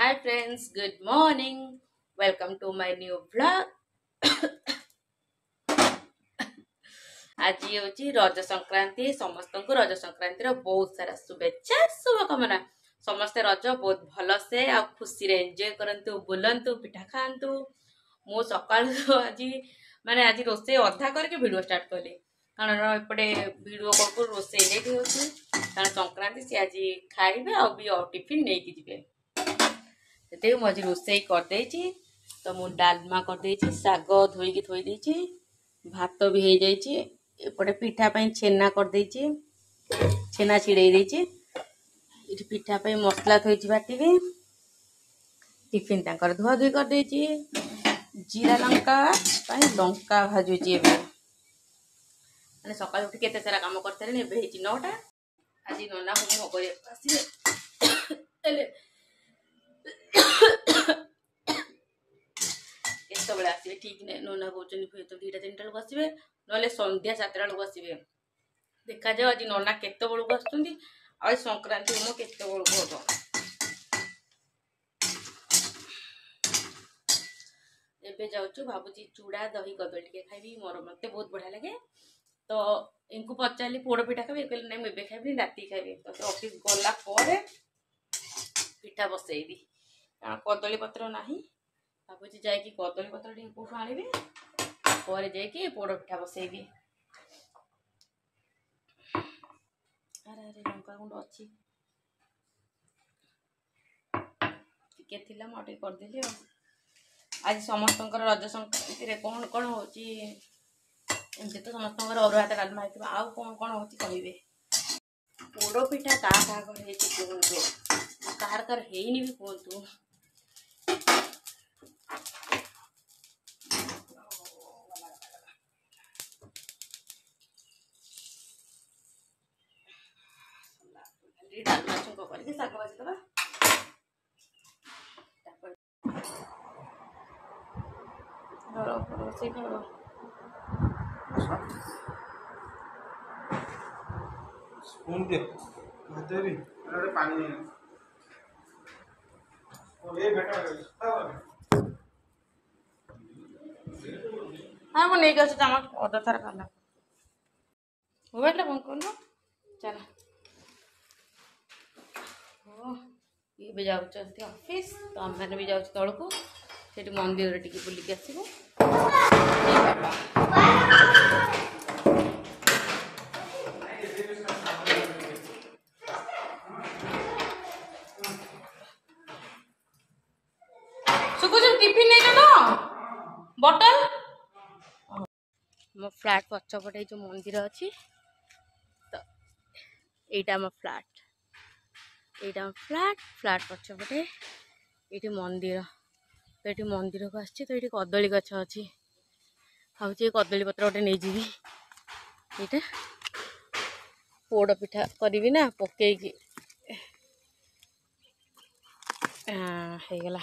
Hi friends, good morning. Welcome to my new vlog. ଆଜି ହେଉଛି ରଜ ସଂକ୍ରାନ୍ତି। ସମସ୍ତଙ୍କୁ ରଜ ସଂକ୍ରାନ୍ତିର ବହୁତ ସାରା ଶୁଭେଚ୍ଛା ଶୁଭକାମନା। ସମସ୍ତେ ରଜ ବହୁତ ଭଲସେ ଆଉ ଖୁସିରେ ଏନ୍ଜୟ କରନ୍ତୁ, ବୁଲନ୍ତୁ, ପିଠା ଖାଆନ୍ତୁ। ମୁଁ ସକାଳୁ ଆଜି ରୋଷେଇ ଅଧା କରିକି ଭିଡ଼ିଓ ଷ୍ଟାର୍ଟ କଲି, କାରଣ ଏପଟେ ଭିଡ଼ିଓ କରୁ ରୋଷେଇ ଲେଟ୍ ହେଉଛି। କାରଣ ସଂକ୍ରାନ୍ତି ସେ ଆଜି ଖାଇବେ ଆଉ ବି ଟିଫିନ୍ ନେଇକି ଯିବେ। ସେଥିପାଇଁ ମୁଁ ଆଜି ରୋଷେଇ କରିଦେଇଛି। ତ ମୁଁ ଡାଲମା କରିଦେଇଛି, ଶାଗ ଧୋଇକି ଥୋଇ ଦେଇଛି, ଭାତ ବି ହେଇଯାଇଛି। ଏପଟେ ପିଠା ପାଇଁ ଛେନା କରିଦେଇଛି, ଛେନା ଛିଡ଼େଇ ଦେଇଛି। ଏଠି ପିଠା ପାଇଁ ମସଲା ଥୋଇଛି ବାଟିକି। ଟିଫିନ୍ ତାଙ୍କର ଧୁଆଧୁଇ କରିଦେଇଛି। ଜିରା ଲଙ୍କା ପାଇଁ ଲଙ୍କା ଭାଜୁଛି ଏବେ। ମାନେ ସକାଳୁ ଉଠି କେତେ ସାରା କାମ କରିସାରିଲେଣି। ଏବେ ହେଇଛି 9ଟା। ଆଜି ନନା ହୋମ କରିବାକୁ ଆସିବେ, ହେଲେ କେତେବେଳେ ଆସିବେ ଠିକ୍ ନାହିଁ। ନନା କହୁଛନ୍ତି 2ଟା 3ଟା ବେଳକୁ ଆସିବେ, ନହେଲେ ସନ୍ଧ୍ୟା 7ଟା ବେଳକୁ ଆସିବେ। ଦେଖାଯାଉ ଆଜି ନନା କେତେବେଳକୁ ଆସୁଛନ୍ତି ଆଉ ଏ ସଂକ୍ରାନ୍ତି ହୋମ କେତେବେଳକୁ ହବ। ଏବେ ଯାଉଛୁ, ଭାବୁଛି ଚୁଡ଼ା ଦହି କଦଳୀ ଟିକେ ଖାଇବି। ମତେ ବହୁତ ବଢ଼ିଆ ଲାଗେ। ତ ଏଙ୍କୁ ପଚାରିଲି ପୋଡ଼ ପିଠା ଖାଇବି, କହିଲେ ନାଇଁ ମୁଁ ଏବେ ଖାଇବିନି, ରାତିକି ଖାଇବି। ତ ସେ ଅଫିସ୍ ଗଲା ପରେ ପିଠା ବସେଇବି, କାରଣ କଦଳୀ ପତ୍ର ନାହିଁ। ଭାବୁଛି ଯାଇକି କଦଳୀ ପତ୍ର ଟିକେ କୋଉଠୁ ଆଣିବି, ପରେ ଯାଇକି ପୋଡ଼ ପିଠା ବସେଇବି। ଆରେ ଲଙ୍କା ଗୁଣ୍ଡ ଅଛି ଟିକେ, ଥିଲା ମୁଁ ଟିକେ କରିଦେଲି ଆଉ। ଆଜି ସମସ୍ତଙ୍କର ରଜ ସଂକ୍ରାନ୍ତିରେ କ'ଣ କ'ଣ ହେଉଛି, ଏମିତି ତ ସମସ୍ତଙ୍କର ଅରୁଆ ଭାତ ଡାଲମା ହେଇଥିବ। ଆଉ କ'ଣ କ'ଣ ହେଉଛି କହିବେ। ପୋଡ଼ ପିଠା କାହା ଘରେ ହେଇଛି କୁହନ୍ତୁ, କାହାର ହେଇନି ବି କୁହନ୍ତୁ। ଡାଲମା ଛୁଙ୍କ କରିକି ଶାଗ ଭାଜିଦେବା। ରୋଷେଇ କର। स्पून दे भाते भी अरे पानी नहीं और ये बेटा हाँ वो नहीं कर सकता, हम ऑर्डर सारा करना वो बैठे फोन करो चला। ये भी जाऊँच ऑफिस, तो आम मैंने भी जाऊँ तौक से मंदिर टी बुलिक आसबू। टिफिन नहीं तो बटल मो फ्लैट पछपटे जो मंदिर अच्छी, तो यहाँ आम फ्लैट, यहाँ फ्लैट फ्लैट पछपटे ये मंदिर। तो ये मंदिर को आसी, तो ये कदली गछ अच्छी। भाई कदली पत्र गोटे नहीं जी, ये पोड़ पिठा करी ना पकईकी गला।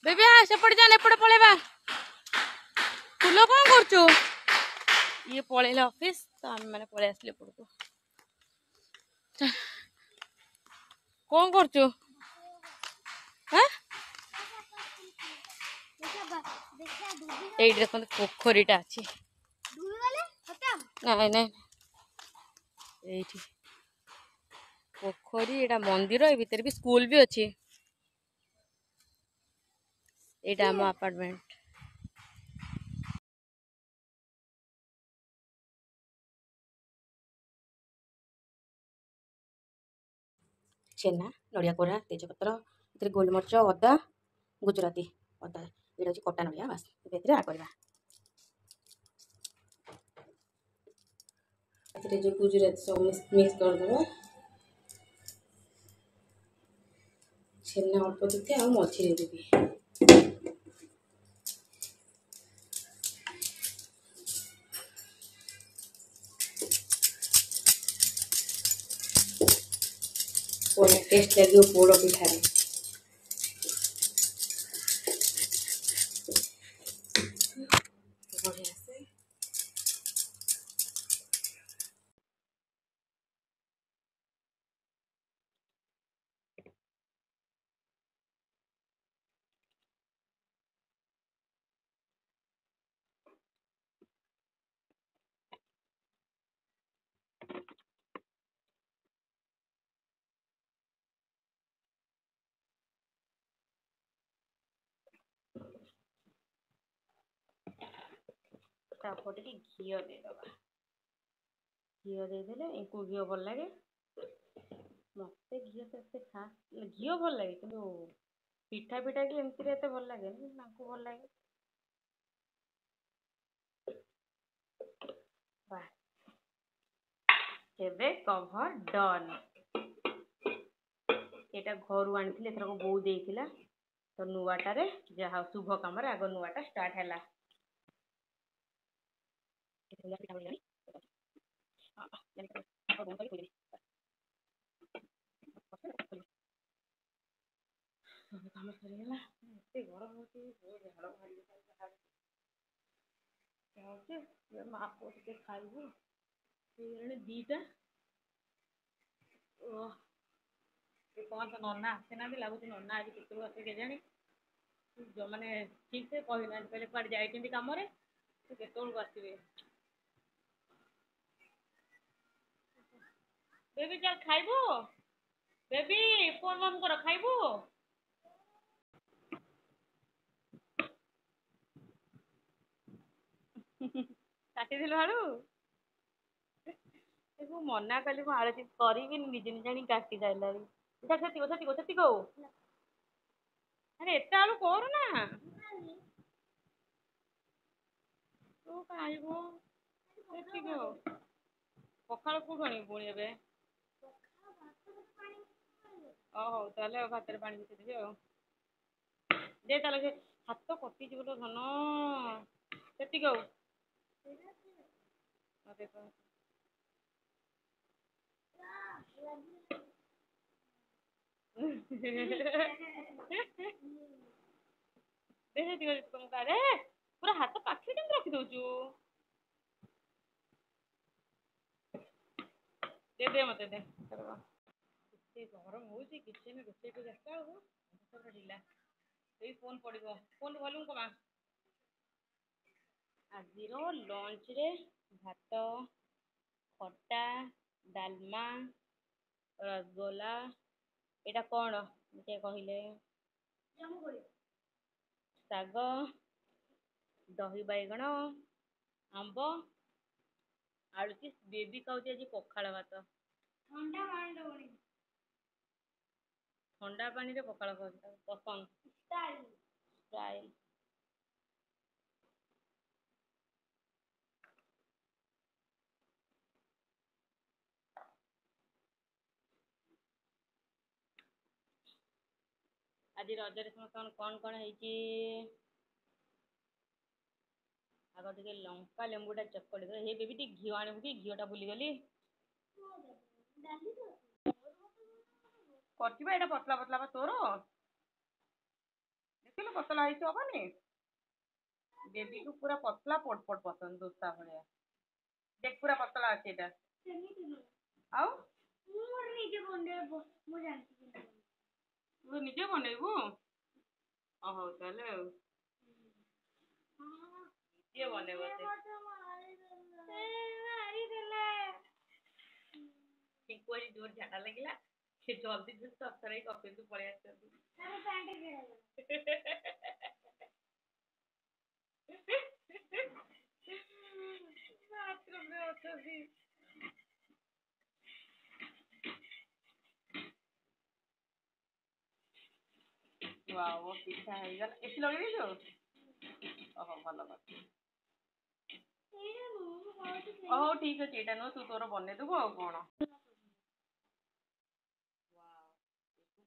बेबी हाँ सेपटे जान एपटे पलैबा। फूल कौन करचु? ये पलैले ऑफिस, तो आम मैंने पलि आसले एपटू। कौन करचु? ये देखो पोखरीटा अच्छी। नाई नाई ये पोखरी, यहाँ मंदिर, ये भीतर भी स्कूल भी अच्छी। यहाँ आम अपार्टमेंट। छेना, नड़िया कोरा, तेजपत्र, गोलमरीच, अदा, गुजराती अदा, ये कटा नड़िया बास ये आड करवा। जो गुजराती सब मिक्स करदे। छेना अल्प देते आ मझे देवी। टेस्ट लगे पोड़ पिठार। तापर टिके घी देदबा घी देदेले इनको घी भल लगे मत घी से खास घी भल लगे कि पिठा पिठा कि एमती एत भल लगे भल लगे एबे कभर डन एटा घर आनी एथर बोऊ देला तो नुआटारे जहाँ शुभ कम आग नुआटा स्टार्ट है कम सरीगला एत गरम हो माँ पुआ टे खाइबू दीटा कौन तो नना आसे ना लगुच नना आज केतु आसे के जानी जो मैंने ठीक से कहना पहले कड़े जाइए कम केतु आसवे बेबी चल खाइबू बेबी फोन बंद कर खाइबू काटी दिल आलू मना कली मु आलू चिप्स करी निजे निजे काटी सारा से कौ अरे एत आलू कर ना तू खाइबू पखाड़ कौटू आनी पुणी ए हौ ताले भात पानी मिसेदेवी दे ताले से हाथ कटिज बोलो धन से कौ पूरा हाथ पाखे के रखी दौचु दे दे मत दे गरम हो किचन रोसे को देखा ढिला फोन पड़ो फोन भलुम कमा आज लंच रे भात खटा डालमा रसगोला एटा कौन कहले साग दही बैगण आंब आलू चिप्स बेबी खाऊँ आज पखाड़ भात ठंडा पानी रे पखाड़ पसंद स्टाइल आज रजरे समस्त कौन कौन आग टे लंका लेंबूटा चकड़ी हे बेबी टे घी आणबू कि घीटा भूलीगली कर पतला पतला तोर देखिल पतला हेनी बेबी को पूरा पतला पट पट पसंद दोस्ता भाया देख पूरा पतला अच्छे निजे बनइबू हौ ताले निजे बनइब जोर झाटा लगे जल्दी सप्ताह कपे तू पलि वाओ पिठा एसी लगे देছো ओहो भल बात ओहो ठीक अच्छे यहाँ नुह तू तोर बनईदेबू आ कौन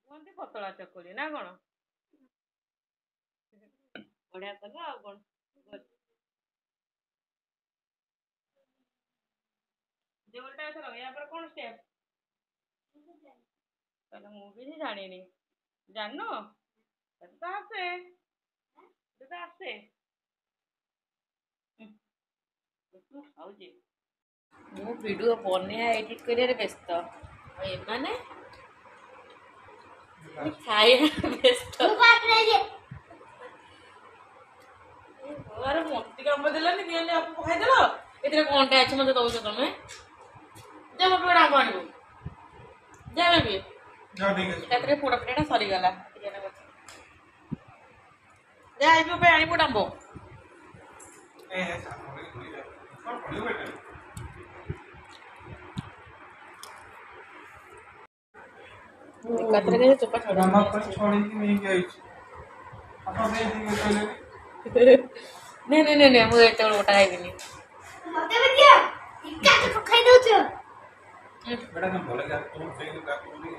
कहते पतला चकली ना कौन बढ़िया कल आ कौन देवलटा एथर या पर कौन स्टेप मुझे जानी जान आसे आसे मु वीडियो बनया एडिट कर व्यस्त एमाने खाया व्यस्त अरे मत कम देलानी दिए आपको खाईदेल ए कौन अच्छे मत दौच तुम जा मत गोटे आंब आणबू जा बेबी पोड़ पिठाटा सरीगला जा आईबू आंब एकाथरे के चोपा छोड़ मामा पर छोड़ी कि नहीं गई आप दे दी पहले नहीं नहीं नहीं मुझे एते गोटा खाइबिनी मते बतिया इका तो खाई दउछ बेटा कौन बोले क्या तुम सही का तुम नहीं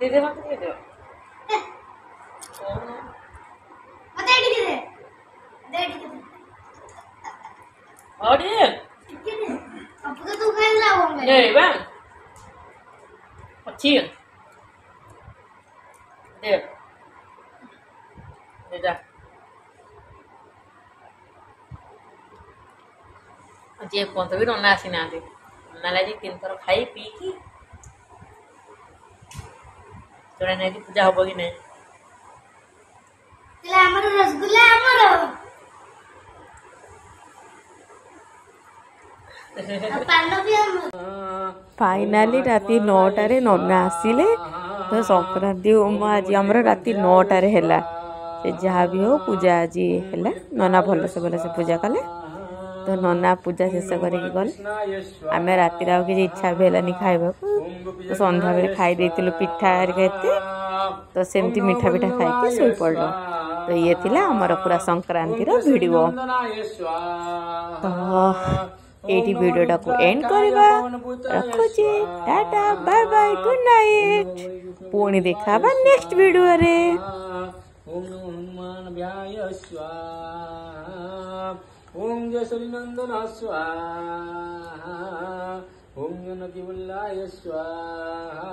दे दे मत दे दे मते एडी दे दे एडी दे और ये ठीक है अब तो तू खाई ला होंगे ले बा अच्छी दे दे जा जे पॉइंट भी रोना आसी ना दे ना लाजी 3 थर खाई पी की तोरा नहीं पूजा होबो कि नहीं तेला हमर रसगुल्ला हमर पान भी हमर फाइनाली राति 9टारे नना आसिले तो संक्रांति आज आमर राति 9टारे हैला से जहाँ भी हो पूजा आज हैला नना भल से पूजा कले तो नना पूजा शेष करके गले आम राति आ किसी इच्छा भी है खाइबा तो संध्या बेले खाई देइतिलु पिठा हरिका एते तो सेमती मिठा पिठा खाइके सोई पड़लो तो ये थिला हमर पूरा संक्रांति रो वीडियो तो एटी वीडियो को एंड करबा रखुची tata bye bye good night पुणी देखाबा नेक्स्ट वीडियो रे ओम नमो हनुमान व्याय स्वाहा ओम जयश्री नंदन स्वाहा ओम जनकी वल्लाय स्वाहा